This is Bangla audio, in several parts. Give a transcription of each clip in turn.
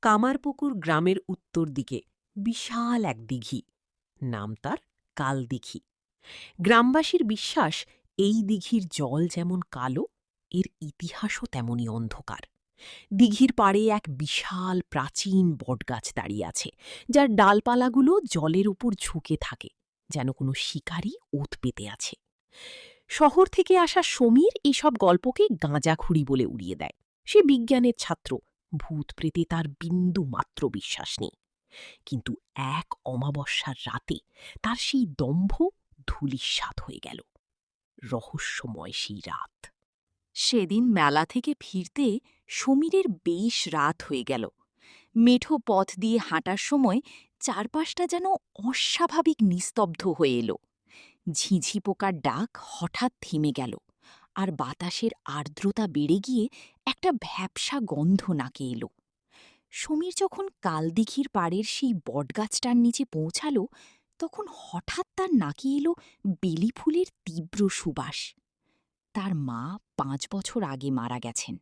কামারপুকুর গ্রামের উত্তর দিকে বিশাল এক দিঘি, নাম তার কালদিঘি। গ্রামবাসীর বিশ্বাস, এই দিঘির জল যেমন কালো, এর ইতিহাসও তেমনি অন্ধকার। দিঘির পাড়ে এক বিশাল প্রাচীন বটগাছ দাঁড়িয়ে আছে, যার ডালপালাগুলো জলের উপর ঝুঁকে থাকে, যেন কোনো শিকারী ওত পেতে আছে। শহর থেকে আসা সমীর এইসব গল্পকে গাঁজাখুরি বলে উড়িয়ে দেয়। সে বিজ্ঞানের ছাত্র, ভূত প্রেতে তার বিন্দু মাত্র বিশ্বাস নেই। কিন্তু এক অমাবস্যার রাতে তার সেই দম্ভ ধূলিসাৎ হয়ে গেল। রহস্যময় সেই রাত। সেদিন মেলা থেকে ফিরতে সমীরের বেশ রাত হয়ে গেল। মেঠো পথ দিয়ে হাঁটার সময় চারপাশটা যেন অস্বাভাবিক নিস্তব্ধ হয়ে এলো। ঝিঝি পোকার ডাক হঠাৎ থেমে গেল, আর বাতাসের আর্দ্রতা বেড়ে গিয়ে একটা ভ্যাপসা গন্ধ নাকে এলো। সমীর যখন কালদিঘির পাড়ের সেই বটগাছটার নিচে পৌঁছাল, তখন হঠাৎ তার নাকে এলো বেলি ফুলের তীব্র সুবাস। তার মা ৫ বছর আগে মারা গেছেন,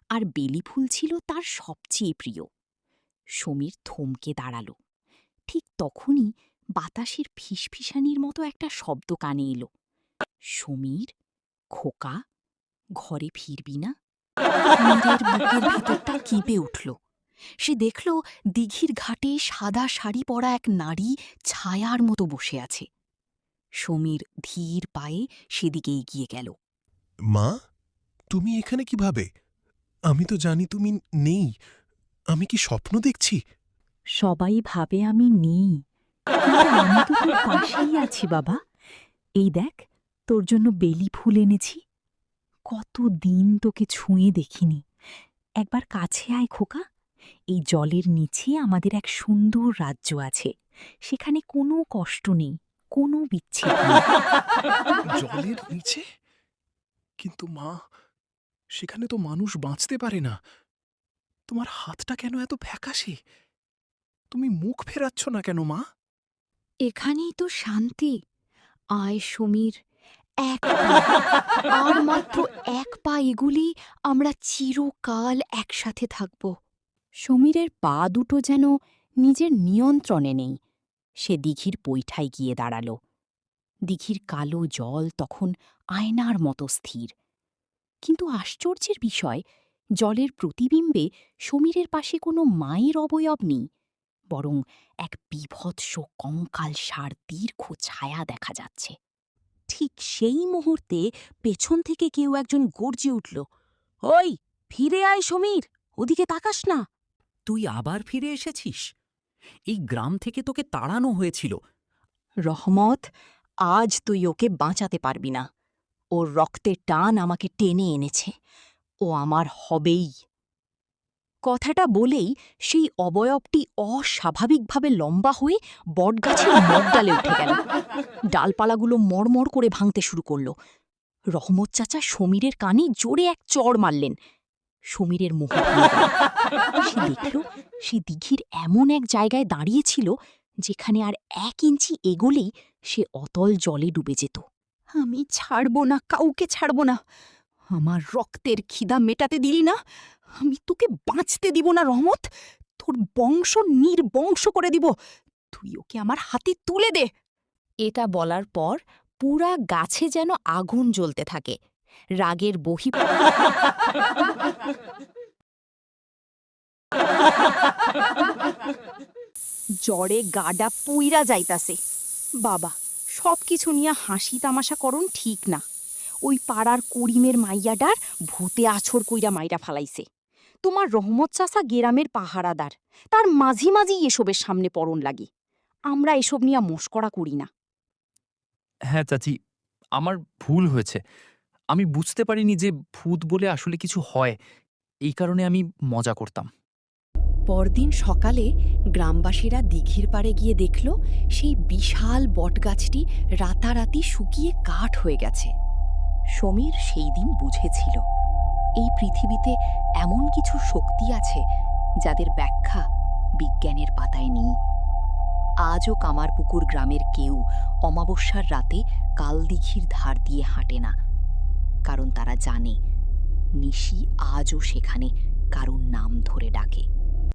আর বেলি ফুল ছিল তার সবচেয়ে প্রিয়। সমীর থমকে দাঁড়াল। ঠিক তখনই বাতাসের ফিসফিসানির মতো একটা শব্দ কানে এলো। সমীর, খোকা, ঘরে ফিরবি না? সমীরের বুকের ভেতরটা কেঁপে উঠল। সে দেখল দিঘির ঘাটে সাদা শাড়ি পরা এক নারী ছায়ার মতো বসে আছে। সমীর ধীর পায়ে সেদিকে এগিয়ে গেল। মা, তুমি এখানে কিভাবে? আমি তো জানি তুমি নেই। আমি কি স্বপ্ন দেখছি? সবাই ভাবে আমি নেই, কিন্তু আমি তো তোর পাশেই আছি বাবা। এই দেখ, তোর জন্য বেলি ফুল এনেছি। কতদিন তোকে ছুঁয়ে দেখিনি। একবার কাছে আয় খোকা। এই জলের নিচে আমাদের এক সুন্দর রাজ্য আছে। সেখানে কোনো কষ্ট নেই, কোনো বিচ্ছেদ নেই। জলের নিচে? কিন্তু মা, সেখানে তো মানুষ বাঁচতে পারে না। তোমার হাতটা কেন এত ফ্যাকাশে? তুমি মুখ ফেরাচ্ছ না কেন মা? এখানেই তো শান্তি। আয় সমীর, এক পা, আর মাত্র এক পা এগুলি আমরা চিরকাল একসাথে থাকব। সমীরের পা দুটো যেন নিজের নিয়ন্ত্রণে নেই। সে দিঘির পৈঠায় গিয়ে দাঁড়াল। দিঘির কালো জল তখন আয়নার মতো স্থির। কিন্তু আশ্চর্যের বিষয়, জলের প্রতিবিম্বে সমীরের পাশে কোনো মায়ের অবয়ব নেই, বরং এক বীভৎস কঙ্কালসার দীর্ঘ ছায়া দেখা যাচ্ছে। ঠিক সেই মুহূর্তে পেছন থেকে কেউ একজন গর্জে উঠল, ওই, ফিরে আয় সমীর, ওদিকে তাকাস না। তুই আবার ফিরে এসেছিস? এই গ্রাম থেকে তোকে তাড়ানো হয়েছিল। রহমত, আজ তুই ওকে বাঁচাতে পারবি না। ওর রক্তের টান আমাকে টেনে এনেছে। ও আমার হবেই। কথাটা বলেই সেই অবয়বটি অস্বাভাবিকভাবে লম্বা হয়ে বটগাছের মগডালে উঠে গেল। ডালপালাগুলো মড়মড় করে ভাঙতে শুরু করল। রহমত চাচা সমীরের কানে জোরে এক চড় মারলেন। সমীরের মুখ ভেঙে গেল। সে দেখল সে দিঘির এমন এক জায়গায় দাঁড়িয়েছিল যেখানে আর ১ ইঞ্চি এগোলেই সে অতল জলে ডুবে যেত। আমি ছাড়ব না, কাউকে ছাড়ব না। আমার রক্তের খিদা মেটাতে দিলি না, আমি তোকে বাঁচতে দিব না রহমত। তোর বংশ নির্বংশ করে দিব। তুই ওকে আমার হাতে তুলে দে। এটা বলার পর পুরা গাছে যেন আগুন জ্বলতে থাকে। রাগের বহি জ্বরে গাডা পুইরা যাইতাছে। বাবা, সব কিছু নিয়ে হাসি তামাশা করন ঠিক না। ওই পাড়ার করিমের মাইয়াডার ভূতে আছর কইরা মাইরা ফালাইছে। তোমার রহমত চাচা গেরামের পাহারাদার, তার মাঝি মাঝি এসবের সামনে পড়ন লাগে। আমরা এসব নিয়ে মস্করা করি না। হ্যাঁ চাচি, আমার ভুল হয়েছে। আমি বুঝতে পারিনি যে ভূত বলে আসলে কিছু হয়। এই কারণে আমি মজা করতাম। পরদিন সকালে গ্রামবাসীরা দিঘির পাড়ে গিয়ে দেখল সেই বিশাল বটগাছটি রাতারাতি শুকিয়ে কাঠ হয়ে গেছে। সমীর সেই দিন বুঝেছিল, এই পৃথিবীতে এমন কিছু শক্তি আছে যাদের ব্যাখ্যা বিজ্ঞানের পাতায় নেই। আজও কামারপুকুর গ্রামের কেউ অমাবস্যার রাতে কালদিঘির ধার দিয়ে হাঁটে না, কারণ তারা জানে নিশি আজও সেখানে কারুর নাম ধরে ডাকে।